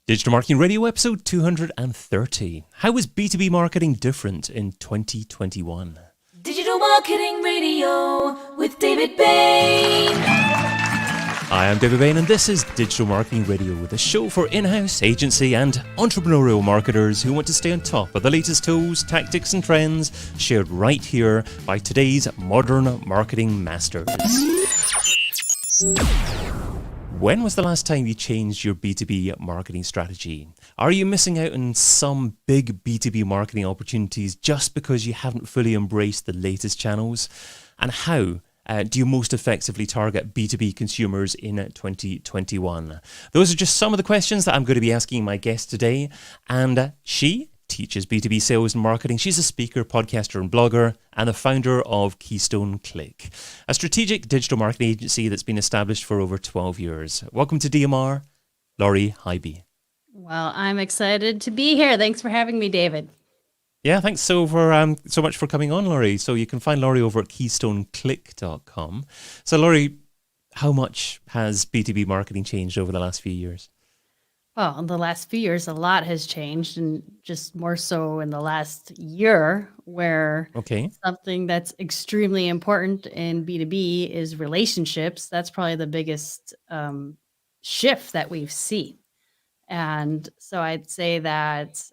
Digital Marketing Radio episode 230. How is B2B marketing different in 2021? Digital Marketing Radio with David Bain. Hi, I'm David Bain and this is Digital Marketing Radio, the show for in-house, agency and entrepreneurial marketers who want to stay on top of the latest tools, tactics and trends shared right here by today's modern marketing masters. When was the last time you changed your B2B marketing strategy? Are you missing out on some big B2B marketing opportunities just because you haven't fully embraced the latest channels? And how do you most effectively target B2B consumers in 2021? Those are just some of the questions that I'm going to be asking my guest today. And she teaches B2B sales and marketing. She's a speaker, podcaster and blogger and the founder of Keystone Click, a strategic digital marketing agency that's been established for over 12 years. Welcome to DMR, Lori Highby. Well, I'm excited to be here. Thanks for having me, David. Yeah, thanks so much for coming on, Lori. So you can find Lori over at keystoneclick.com. So Lori, how much has B2B marketing changed over the last few years? Well, in the last few years, a lot has changed, and just more so in the last year, where something that's extremely important in B2B is relationships. That's probably the biggest shift that we've seen. And so I'd say that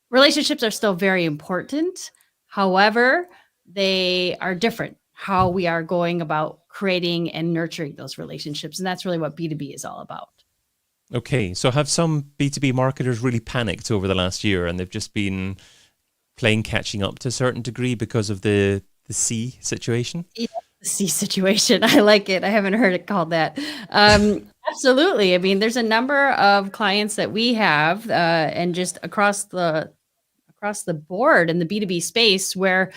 relationships are still very important. However, they are different, how we are going about creating and nurturing those relationships. And that's really what B2B is all about. Okay, so have some B2B marketers really panicked over the last year and they've just been playing catching up to a certain degree because of the C situation? Yeah, the C situation. I like it. I haven't heard it called that. Absolutely. I mean, there's a number of clients that we have and just across the board in the B2B space where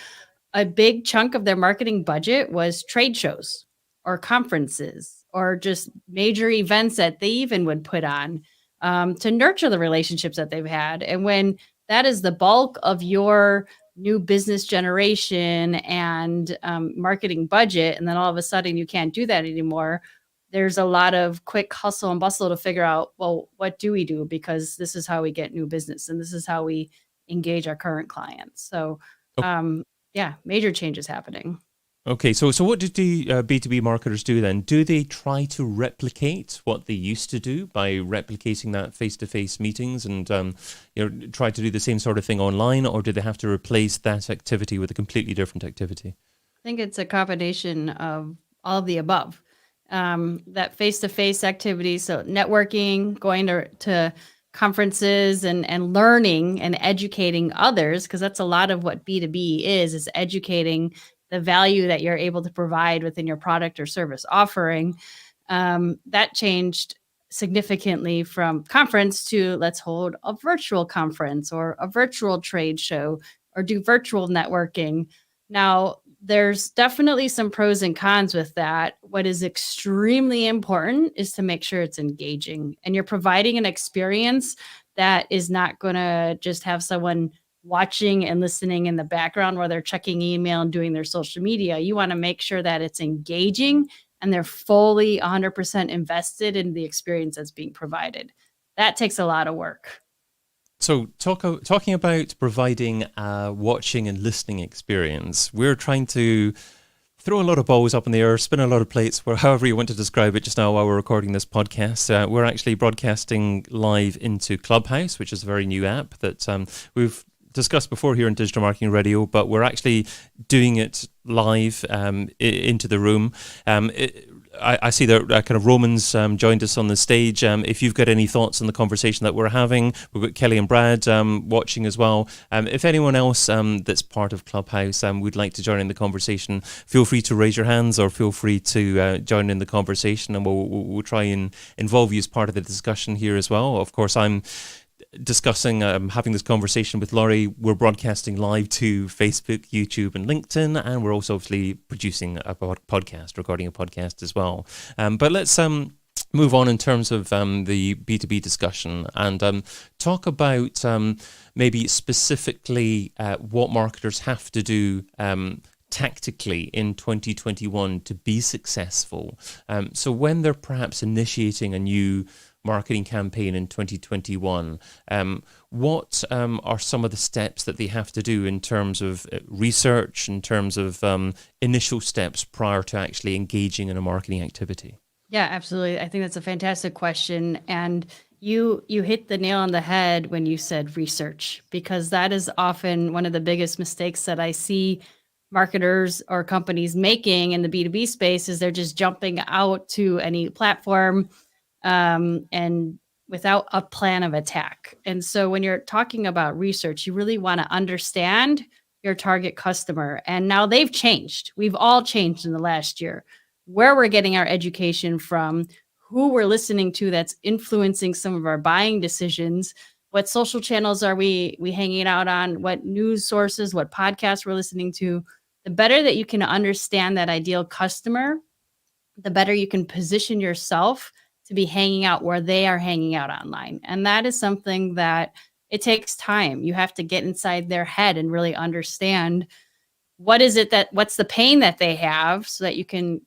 a big chunk of their marketing budget was trade shows or conferences or just major events that they even would put on to nurture the relationships that they've had. And when that is the bulk of your new business generation and marketing budget, and then all of a sudden you can't do that anymore, there's a lot of quick hustle and bustle to figure out, well, what do we do? Because this is how we get new business and this is how we engage our current clients. So major changes happening. Okay, so what do the B2B marketers do then? Do they try to replicate what they used to do by replicating that face-to-face meetings and try to do the same sort of thing online, or do they have to replace that activity with a completely different activity? I think it's a combination of all of the above. That face-to-face activity, so networking, going to conferences and learning and educating others, because that's a lot of what B2B is educating the value that you're able to provide within your product or service offering. That changed significantly from conference to let's hold a virtual conference or a virtual trade show or do virtual networking. Now, there's definitely some pros and cons with that. What is extremely important is to make sure it's engaging and you're providing an experience that is not going to just have someone watching and listening in the background while they're checking email and doing their social media. You want to make sure that it's engaging and they're fully 100% invested in the experience that's being provided. That takes a lot of work. So talking about providing a watching and listening experience, we're trying to throw a lot of balls up in the air, spin a lot of plates, however you want to describe it just now while we're recording this podcast. We're actually broadcasting live into Clubhouse, which is a very new app that we've discussed before here in Digital Marketing Radio, but we're actually doing it live into the room. I see that kind of Roman's joined us on the stage. If you've got any thoughts on the conversation that we're having, we've got Kelly and Brad watching as well. If anyone else that's part of Clubhouse would like to join in the conversation, feel free to raise your hands or feel free to join in the conversation, and we'll try and involve you as part of the discussion here as well. Of course, I'm discussing having this conversation with Lori. We're broadcasting live to Facebook, YouTube and LinkedIn, and we're also obviously producing a podcast, recording a podcast as well. But let's move on in terms of the B2B discussion and talk about maybe specifically what marketers have to do tactically in 2021 to be successful. So when they're perhaps initiating a new marketing campaign in 2021, what are some of the steps that they have to do in terms of research, in terms of initial steps prior to actually engaging in a marketing activity? Yeah, absolutely. I think that's a fantastic question. And you hit the nail on the head when you said research, because that is often one of the biggest mistakes that I see marketers or companies making in the B2B space is they're just jumping out to any platform and without a plan of attack. And so when you're talking about research, you really want to understand your target customer. And now they've changed. We've all changed in the last year. Where we're getting our education from, who we're listening to that's influencing some of our buying decisions, what social channels are we hanging out on, what news sources, what podcasts we're listening to. The better that you can understand that ideal customer, the better you can position yourself to be hanging out where they are hanging out online. And that is something that it takes time. You have to get inside their head and really understand what's the pain that they have so that you can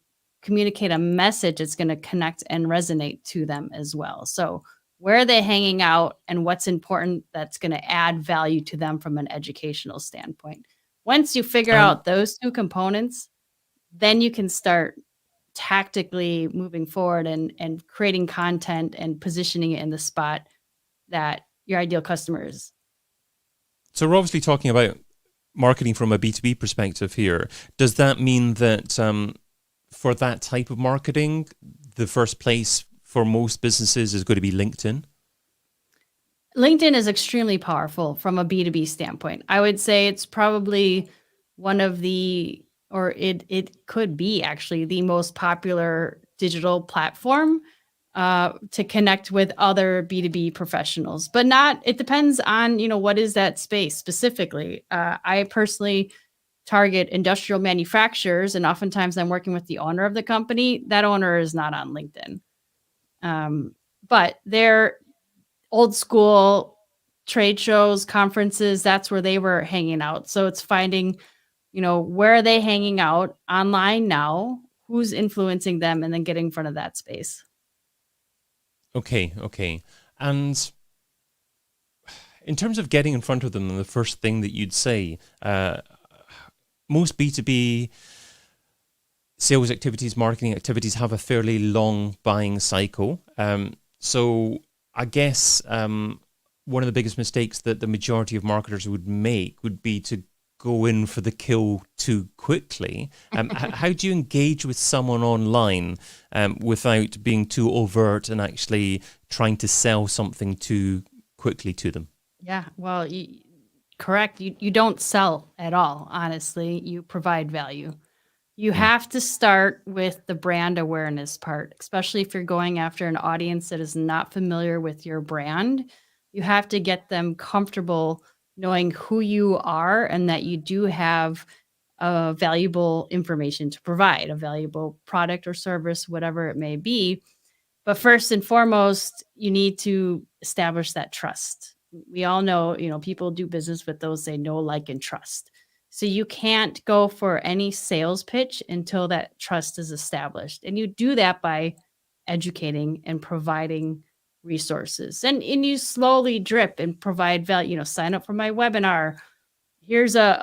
communicate a message that's going to connect and resonate to them as well. So where are they hanging out and what's important that's going to add value to them from an educational standpoint. Once you figure out those two components, then you can start tactically moving forward and creating content and positioning it in the spot that your ideal customer is. So we're obviously talking about marketing from a B2B perspective here. Does that mean that for that type of marketing, the first place for most businesses is going to be LinkedIn? LinkedIn is extremely powerful from a B2B standpoint. I would say it's probably one of the, or it could be actually the most popular digital platform to connect with other B2B professionals, but it depends on, what is that space specifically. I personally target industrial manufacturers, and oftentimes I'm working with the owner of the company. That owner is not on LinkedIn. But they're old school trade shows, conferences, that's where they were hanging out. So it's finding, where are they hanging out online now? Who's influencing them? And then getting in front of that space. Okay. And in terms of getting in front of them, the first thing that you'd say, most B2B sales activities, marketing activities have a fairly long buying cycle. So I guess one of the biggest mistakes that the majority of marketers would make would be to go in for the kill too quickly. How do you engage with someone online without being too overt and actually trying to sell something too quickly to them? Yeah, well, correct. You don't sell at all, honestly. You provide value. You have to start with the brand awareness part, especially if you're going after an audience that is not familiar with your brand. You have to get them comfortable knowing who you are and that you do have valuable information to provide, a valuable product or service, whatever it may be. But first and foremost, you need to establish that trust. We all know, people do business with those they know, like, and trust. So you can't go for any sales pitch until that trust is established. And you do that by educating and providing resources. And you slowly drip and provide value, sign up for my webinar. Here's a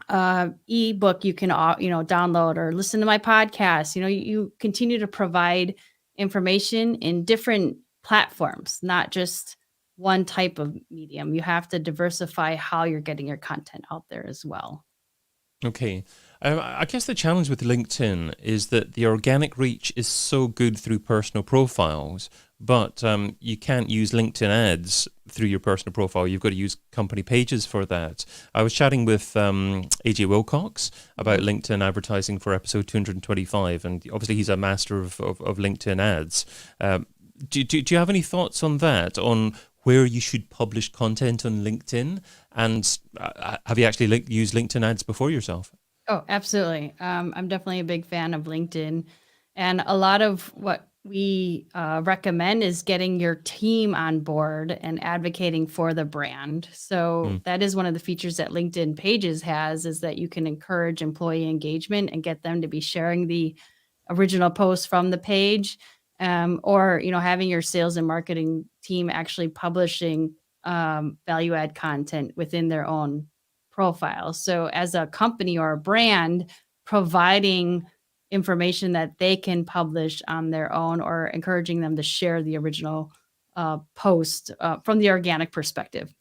ebook you can, download, or listen to my podcast. You continue to provide information in different platforms, not just one type of medium. You have to diversify how you're getting your content out there as well. Okay. I guess the challenge with LinkedIn is that the organic reach is so good through personal profiles, but you can't use LinkedIn ads through your personal profile. You've got to use company pages for that. I was chatting with AJ Wilcox about LinkedIn advertising for episode 225, and obviously he's a master of LinkedIn ads. Do you have any thoughts on that, on where you should publish content on LinkedIn? And have you actually used LinkedIn ads before yourself? Oh, absolutely. I'm definitely a big fan of LinkedIn. And a lot of what we recommend is getting your team on board and advocating for the brand. So that is one of the features that LinkedIn Pages has, is that you can encourage employee engagement and get them to be sharing the original post from the page. or having your sales and marketing team actually publishing value add content within their own profile. So as a company or a brand, providing information that they can publish on their own, or encouraging them to share the original post from the organic perspective.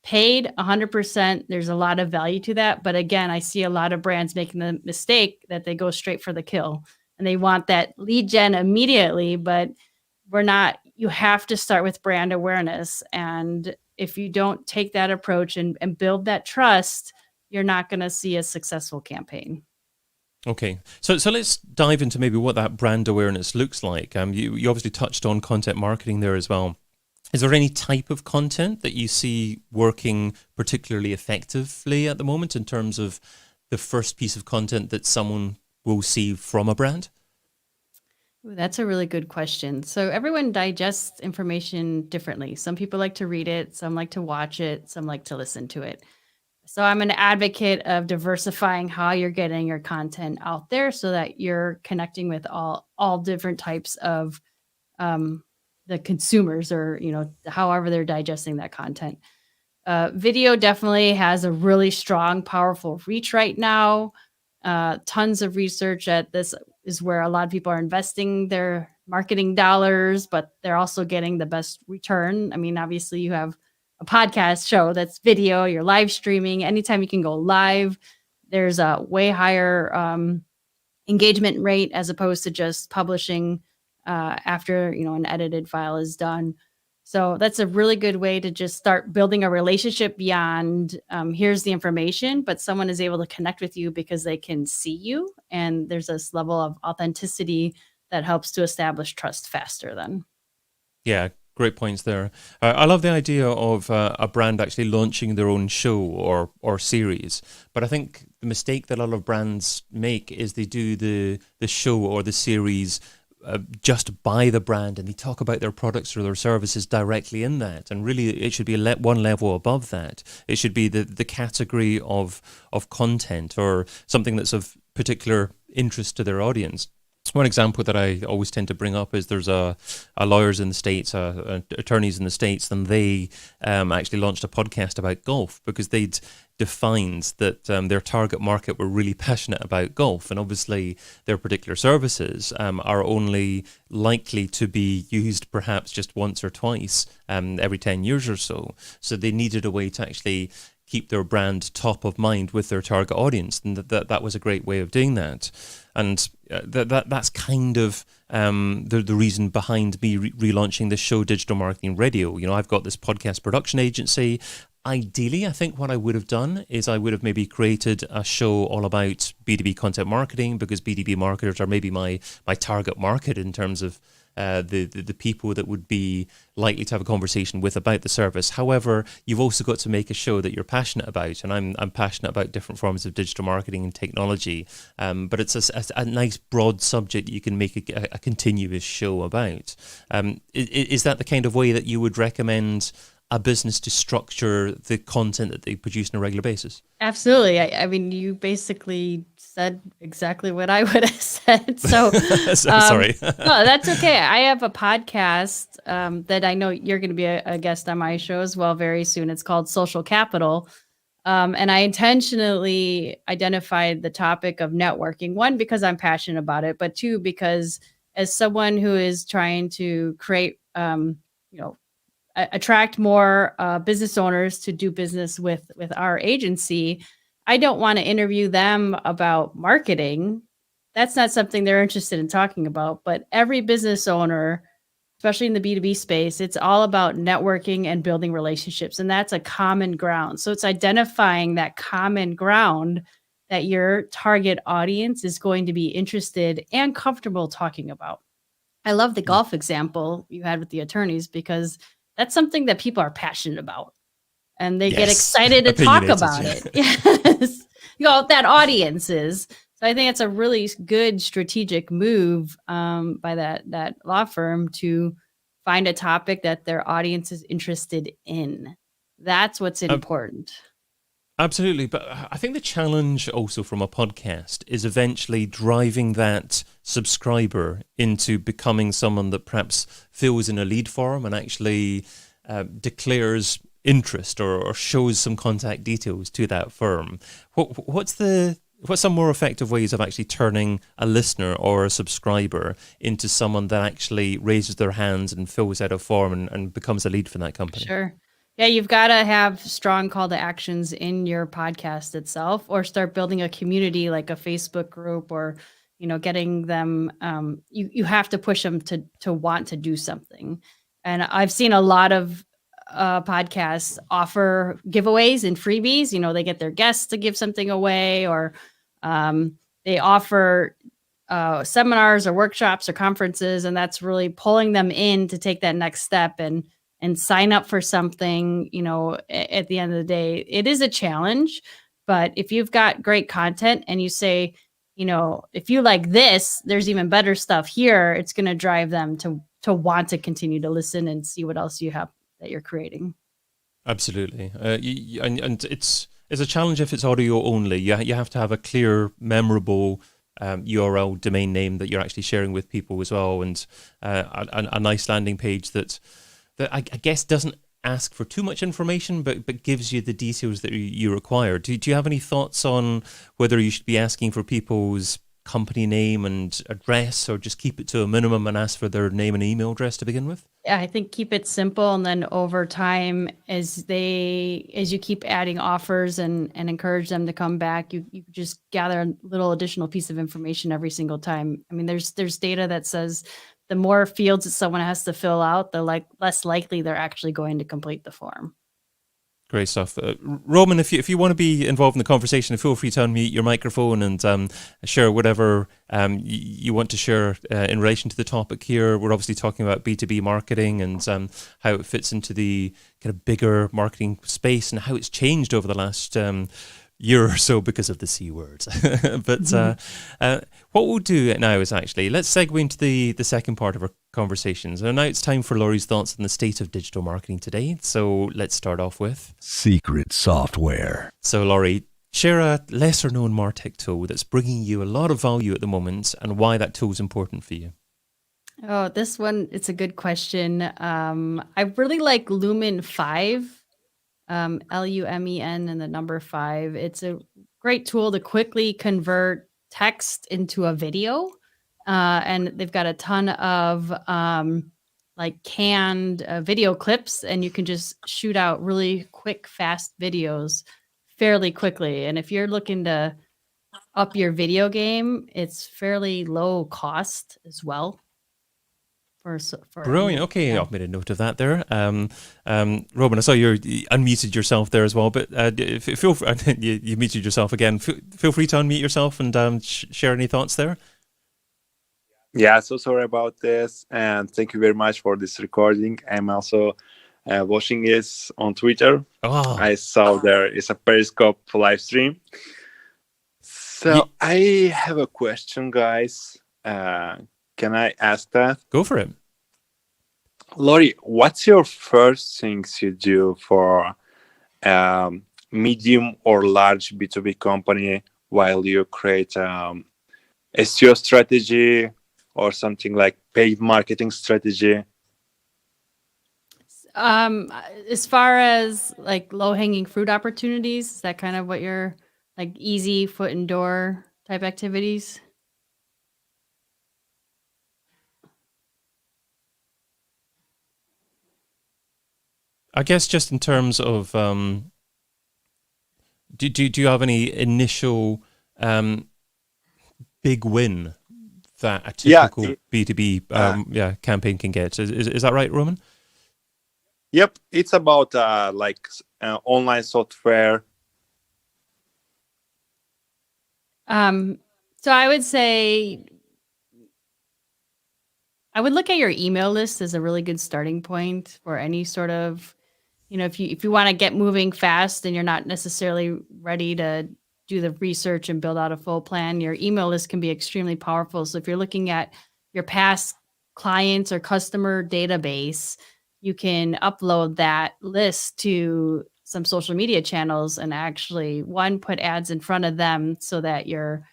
Paid 100%, there's a lot of value to that. But again, I see a lot of brands making the mistake that they go straight for the kill and they want that lead gen immediately, but you have to start with brand awareness. And if you don't take that approach and build that trust, you're not going to see a successful campaign. Okay, so let's dive into maybe what that brand awareness looks like. You obviously touched on content marketing there as well. Is there any type of content that you see working particularly effectively at the moment in terms of the first piece of content that someone will see from a brand? Ooh, that's a really good question. So everyone digests information differently. Some people like to read it, some like to watch it, some like to listen to it. So I'm an advocate of diversifying how you're getting your content out there so that you're connecting with all different types of the consumers, or however they're digesting that content. Video definitely has a really strong, powerful reach right now. Tons of research at this is where a lot of people are investing their marketing dollars, but they're also getting the best return. I mean, obviously you have a podcast show that's video, you're live streaming. Anytime you can go live, there's a way higher engagement rate as opposed to just publishing after an edited file is done. So that's a really good way to just start building a relationship beyond here's the information, but someone is able to connect with you because they can see you, and there's this level of authenticity that helps to establish trust faster then. Yeah, great points there. I love the idea of a brand actually launching their own show or series, but I think the mistake that a lot of brands make is they do the show or the series just by the brand, and they talk about their products or their services directly in that. And really, it should be one level above that. It should be the category of content or something that's of particular interest to their audience. One example that I always tend to bring up is there's a lawyers in the States, attorneys in the States, and they actually launched a podcast about golf because they'd defined that their target market were really passionate about golf, and obviously their particular services are only likely to be used perhaps just once or twice every 10 years or so. So they needed a way to actually keep their brand top of mind with their target audience, and that was a great way of doing that. And that's kind of the reason behind me relaunching this show, Digital Marketing Radio. I've got this podcast production agency. Ideally, I think what I would have done is I would have maybe created a show all about B2B content marketing, because B2B marketers are maybe my target market in terms of the people that would be likely to have a conversation with about the service. However, you've also got to make a show that you're passionate about, and I'm passionate about different forms of digital marketing and technology. But it's a nice broad subject that you can make a continuous show about. Is that the kind of way that you would recommend a business to structure the content that they produce on a regular basis? Absolutely. I mean, you basically said exactly what I would have said. So, sorry. No, that's okay. I have a podcast that I know you're going to be a guest on my show as well very soon. It's called Social Capital. And I intentionally identified the topic of networking, one, because I'm passionate about it, but two, because as someone who is trying to create, attract more business owners to do business with our agency, I don't want to interview them about marketing. That's not something they're interested in talking about. But every business owner, especially in the B2B space, it's all about networking and building relationships. And that's a common ground. So it's identifying that common ground that your target audience is going to be interested and comfortable talking about. I love the golf example you had with the attorneys, because that's something that people are passionate about and they get excited to talk about it. Yes. That audience is. So I think it's a really good strategic move by that law firm to find a topic that their audience is interested in. That's what's important. Absolutely. But I think the challenge also from a podcast is eventually driving that subscriber into becoming someone that perhaps fills in a lead form and actually declares interest or shows some contact details to that firm. What's some more effective ways of actually turning a listener or a subscriber into someone that actually raises their hands and fills out a form and becomes a lead for that company? Sure. Yeah, you've got to have strong call to actions in your podcast itself, or start building a community like a Facebook group, or getting them. You have to push them to want to do something. And I've seen a lot of podcasts offer giveaways and freebies. They get their guests to give something away, or they offer seminars or workshops or conferences, and that's really pulling them in to take that next step and sign up for something. At the end of the day, it is a challenge, but if you've got great content and you say, if you like this, there's even better stuff here, it's going to drive them to want to continue to listen and see what else you have that you're creating. Absolutely. And it's a challenge if it's audio only. You have to have a clear, memorable URL domain name that you're actually sharing with people as well, and a nice landing page that I guess doesn't ask for too much information, but gives you the details that you require. Do you have any thoughts on whether you should be asking for people's company name and address, or just keep it to a minimum and ask for their name and email address to begin with? Yeah, I think keep it simple, and then over time, as you keep adding offers and encourage them to come back, you just gather a little additional piece of information every single time. I mean, there's data that says the more fields that someone has to fill out, the less likely they're actually going to complete the form. Great stuff. Roman, if you want to be involved in the conversation, feel free to unmute your microphone and share whatever you want to share in relation to the topic here. We're obviously talking about B2B marketing and how it fits into the kind of bigger marketing space and how it's changed over the last year or so because of the C word. But what we'll do now is actually, let's segue into the second part of our conversations. And now it's time for Lori's thoughts on the state of digital marketing today. So let's start off with secret software. So Lori, share a lesser known MarTech tool that's bringing you a lot of value at the moment and why that tool is important for you. Oh, this one, it's a good question. I really like Lumen 5. Lumen and the number 5. It's a great tool to quickly convert text into a video. And they've got a ton of like canned video clips, and you can just shoot out really quick, fast videos fairly quickly. And if you're looking to up your video game, it's fairly low cost as well. Brilliant. Okay, yeah. I've made a note of that there. Robin, I saw you unmuted yourself there as well, but feel free, you muted yourself again. Feel free to unmute yourself and share any thoughts there. Yeah, so sorry about this, and thank you very much for this recording. I'm also watching this on Twitter. Oh. I saw there is a Periscope live stream. So I have a question, guys. Can I ask that? Go for it. Lori, what's your first things you do for medium or large B2B company while you create SEO strategy or something like paid marketing strategy? As far as like low-hanging fruit opportunities, is that kind of what you're like, easy foot in door type activities? I guess just in terms of, do you have any initial big win that a typical B2B campaign can get? Is that right, Roman? Yep, it's about online software. So I would say I would look at your email list as a really good starting point for any sort of, if you want to get moving fast and you're not necessarily ready to do the research and build out a full plan, your email list can be extremely powerful. So if you're looking at your past clients or customer database, you can upload that list to some social media channels and actually, one, put ads in front of them so that you're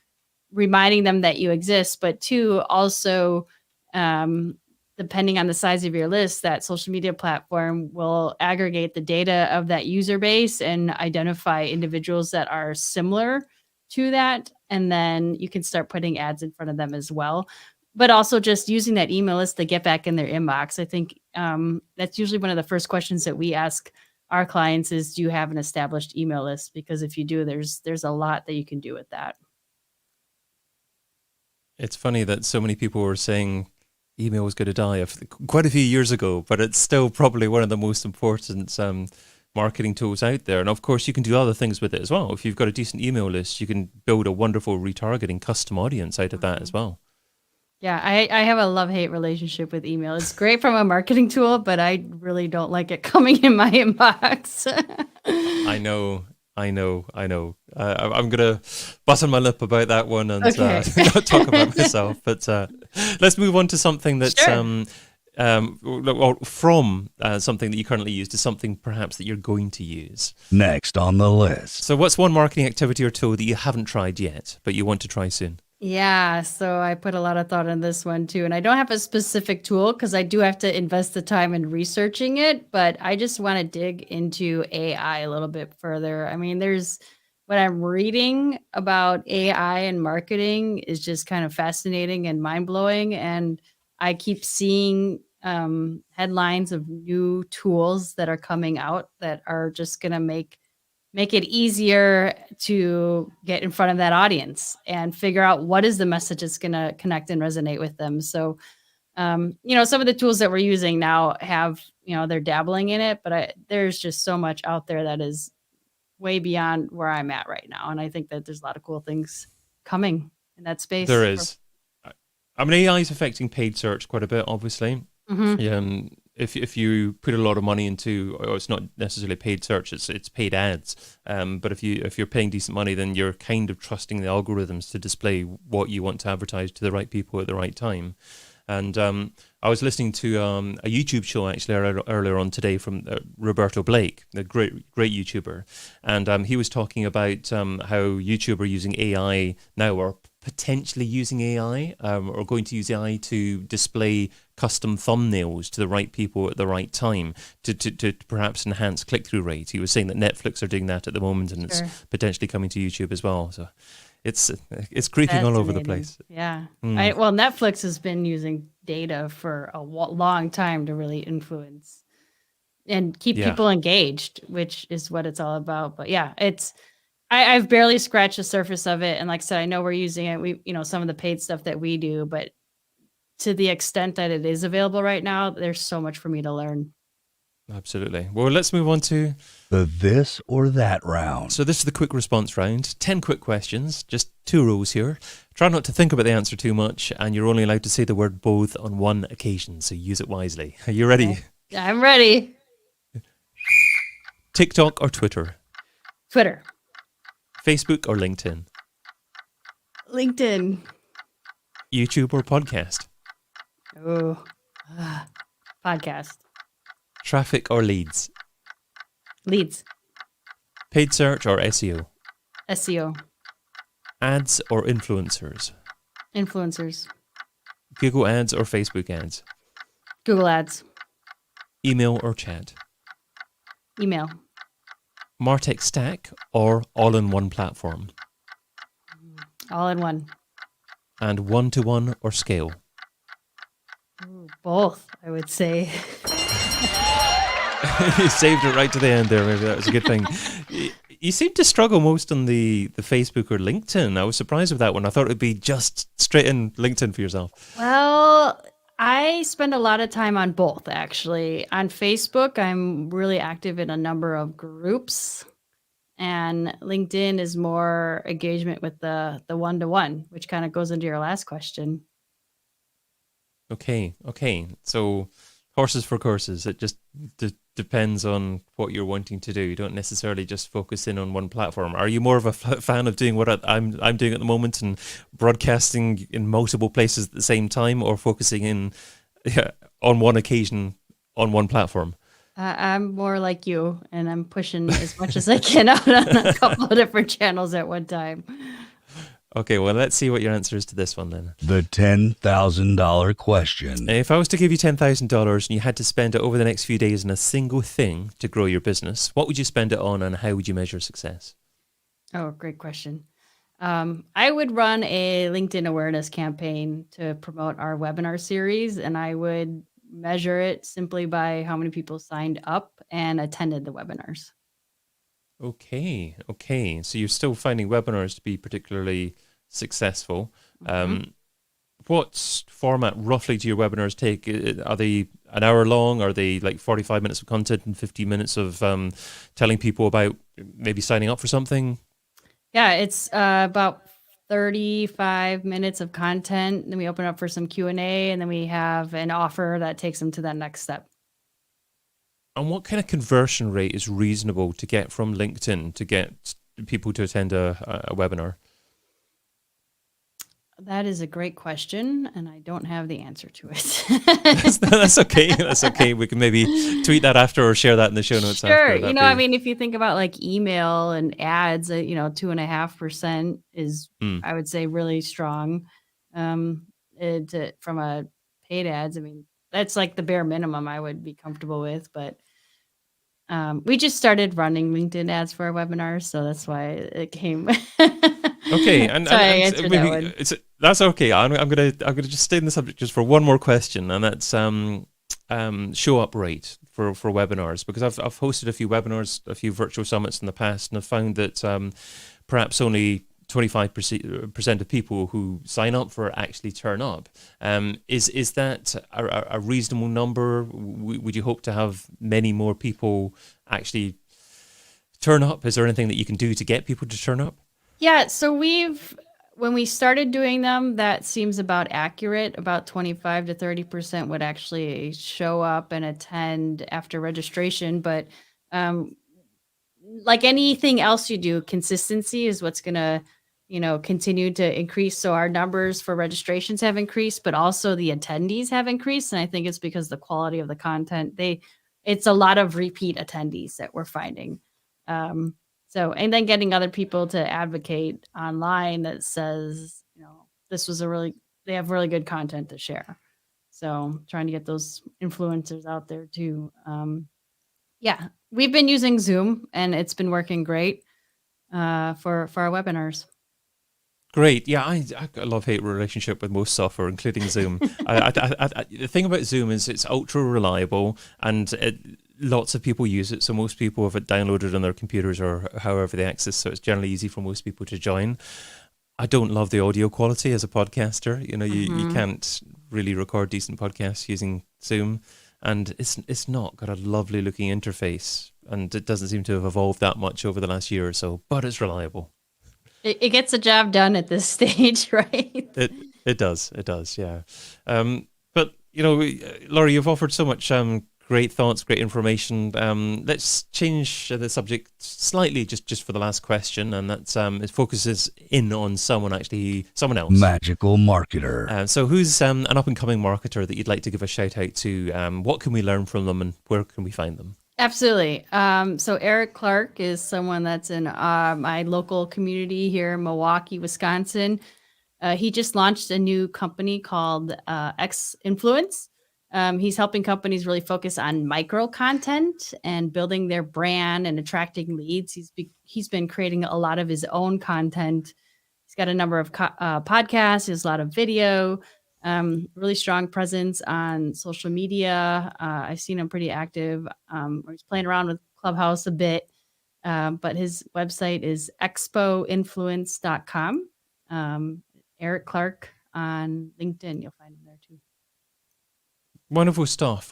reminding them that you exist, but two, also, depending on the size of your list, that social media platform will aggregate the data of that user base and identify individuals that are similar to that. And then you can start putting ads in front of them as well. But also just using that email list to get back in their inbox. I think that's usually one of the first questions that we ask our clients is, do you have an established email list? Because if you do, there's a lot that you can do with that. It's funny that so many people were saying email was going to die quite a few years ago, but it's still probably one of the most important marketing tools out there. And of course, you can do other things with it as well. If you've got a decent email list, you can build a wonderful retargeting custom audience out of that as well. Yeah, I have a love-hate relationship with email. It's great from a marketing tool, but I really don't like it coming in my inbox. I know. I'm going to button my lip about that one and not talk about myself. But let's move on to something that's Sure. from something that you currently use to something perhaps that you're going to use. Next on the list. So what's one marketing activity or tool that you haven't tried yet, but you want to try soon? Yeah, so I put a lot of thought in this one too. And I don't have a specific tool because I do have to invest the time in researching it, but I just want to dig into AI a little bit further. I mean, there's what I'm reading about AI and marketing is just kind of fascinating and mind-blowing. And I keep seeing headlines of new tools that are coming out that are just going to make it easier to get in front of that audience and figure out what is the message that's going to connect and resonate with them. So, some of the tools that we're using now have, they're dabbling in it, but there's just so much out there that is way beyond where I'm at right now. And I think that there's a lot of cool things coming in that space. There is. I mean, AI is affecting paid search quite a bit, obviously. Mm-hmm. If you put a lot of money into, or it's not necessarily paid search, it's paid ads. But if you're paying decent money, then you're kind of trusting the algorithms to display what you want to advertise to the right people at the right time. And I was listening to a YouTube show actually earlier on today from Roberto Blake, the great YouTuber, and he was talking about how YouTube are using AI now, or potentially using AI, or going to use AI to display custom thumbnails to the right people at the right time to perhaps enhance click-through rate. He was saying that Netflix are doing that at the moment, and Sure. it's potentially coming to YouTube as well. So it's creeping all over the place. Yeah. Mm. Well, Netflix has been using data for a long time to really influence and keep people engaged, which is what it's all about. But yeah, I've barely scratched the surface of it. And like I said, I know we're using it. We, some of the paid stuff that we do, but to the extent that it is available right now, there's so much for me to learn. Absolutely. Well, let's move on to The this or that round. So this is the quick response round. 10 quick questions, just 2 rules here. Try not to think about the answer too much, and you're only allowed to say the word both on one occasion, so use it wisely. Are you ready? Yeah, I'm ready. TikTok or Twitter? Twitter. Facebook or LinkedIn? LinkedIn. YouTube or podcast? Oh, podcast. Traffic or leads? Leads. Paid search or SEO? SEO. Ads or influencers? Influencers. Google ads or Facebook ads? Google ads. Email or chat? Email. MarTech stack or all-in-one platform? All in one. And one-to-one or scale? Ooh, both, I would say. You saved it right to the end there. Maybe that was a good thing. You seem to struggle most on the Facebook or LinkedIn. I was surprised with that one. I thought it would be just straight in LinkedIn for yourself. Well, I spend a lot of time on both, actually. On Facebook, I'm really active in a number of groups. And LinkedIn is more engagement with the one-to-one, which kind of goes into your last question. Okay. So horses for courses. It just depends on what you're wanting to do. You don't necessarily just focus in on one platform. Are you more of a fan of doing what I'm doing at the moment and broadcasting in multiple places at the same time, or focusing in on one occasion on one platform? I'm more like you, and I'm pushing as much as I can out on a couple of different channels at one time. Okay, well, let's see what your answer is to this one then. The $10,000 question. If I was to give you $10,000 and you had to spend it over the next few days on a single thing to grow your business, what would you spend it on and how would you measure success? Oh, great question. I would run a LinkedIn awareness campaign to promote our webinar series, and I would measure it simply by how many people signed up and attended the webinars. Okay. So you're still finding webinars to be particularly successful. What format roughly do your webinars take? Are they an hour long? Are they like 45 minutes of content and 50 minutes of telling people about maybe signing up for something? Yeah, it's about 35 minutes of content. Then we open up for some Q&A, and then we have an offer that takes them to that next step. And what kind of conversion rate is reasonable to get from LinkedIn to get people to attend a webinar? That is a great question, and I don't have the answer to it. That's okay. That's okay. We can maybe tweet that after or share that in the show notes. Sure. After. I mean, if you think about like email and ads, 2.5% is, I would say, really strong. From a paid ads, I mean, that's like the bare minimum I would be comfortable with. But we just started running LinkedIn ads for our webinars, so that's why it came. Okay, and maybe that's okay. I'm gonna just stay in the subject just for one more question, and that's show up rate for webinars, because I've hosted a few webinars, a few virtual summits in the past, and I've found that perhaps only 25% of people who sign up for it actually turn up. Is that a reasonable number? Would you hope to have many more people actually turn up? Is there anything that you can do to get people to turn up? Yeah, so when we started doing them, that seems about accurate. About 25 to 30% would actually show up and attend after registration. But like anything else you do, consistency is what's going to, continue to increase. So our numbers for registrations have increased, but also the attendees have increased. And I think it's because the quality of the content, it's a lot of repeat attendees that we're finding. And then getting other people to advocate online that says, they have really good content to share. So trying to get those influencers out there too. Yeah, we've been using Zoom and it's been working great for our webinars. Great. Yeah, I got a love-hate relationship with most software, including Zoom. The thing about Zoom is it's ultra reliable and lots of people use it. So most people have it downloaded on their computers or however they access. So it's generally easy for most people to join. I don't love the audio quality as a podcaster. You can't really record decent podcasts using Zoom. And it's not got a lovely looking interface. And it doesn't seem to have evolved that much over the last year or so. But it's reliable. It gets the job done at this stage, right? It does, yeah. But Lori, you've offered so much great thoughts, great information. Let's change the subject slightly, just for the last question, and that's it focuses in on someone else. Magical marketer. So who's an up and coming marketer that you'd like to give a shout out to? What can we learn from them, and where can we find them? Absolutely. So Eric Clark is someone that's in my local community here in Milwaukee, Wisconsin. He just launched a new company called X Influence. He's helping companies really focus on micro content and building their brand and attracting leads. He's been creating a lot of his own content. He's got a number of podcasts. He has a lot of video. Really strong presence on social media. I've seen him pretty active. He's playing around with Clubhouse a bit, but his website is expoinfluence.com. Eric Clark on LinkedIn. You'll find him there too. Wonderful stuff.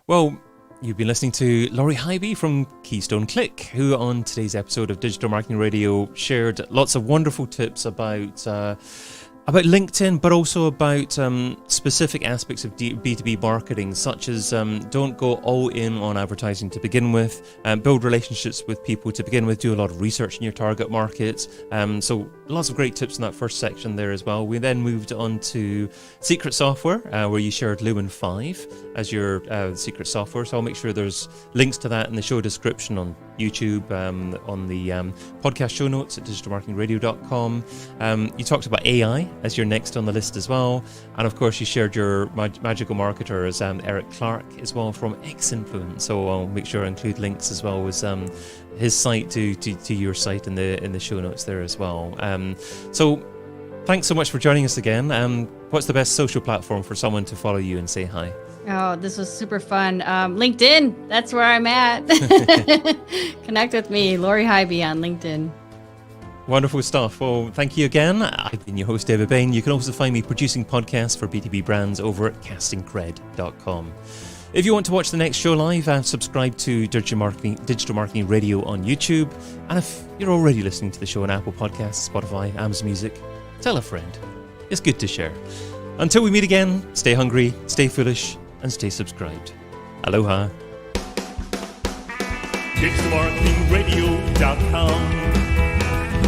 Well, you've been listening to Lori Highby from Keystone Click, who on today's episode of Digital Marketing Radio shared lots of wonderful tips about about LinkedIn, but also about specific aspects of B2B marketing, such as don't go all in on advertising to begin with, build relationships with people to begin with, do a lot of research in your target market. So lots of great tips in that first section there as well. We then moved on to secret software, where you shared Lumen 5 as your secret software. So I'll make sure there's links to that in the show description on YouTube, on the podcast show notes at digitalmarketingradio.com. You talked about AI as your next on the list as well, and of course you shared your magical marketer as Eric Clark as well from X-Influence. So I'll make sure I include links as well as his site to your site in the show notes there as well. So thanks so much for joining us again. What's the best social platform for someone to follow you and say hi? Oh, this was super fun. LinkedIn, that's where I'm at. Connect with me, Lori Highby on LinkedIn. Wonderful stuff. Well, thank you again. I've been your host, David Bain. You can also find me producing podcasts for B2B brands over at castingcred.com. If you want to watch the next show live, subscribe to Digital Marketing Radio on YouTube. And if you're already listening to the show on Apple Podcasts, Spotify, Amazon Music, tell a friend. It's good to share. Until we meet again, stay hungry, stay foolish, and stay subscribed. Aloha. DigitalMarketingRadio.com.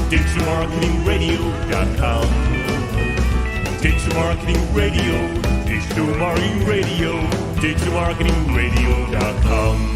DigitalMarketingRadio.com. Digital Marketing Radio. Digital Marketing Radio. DigitalMarketingRadio.com.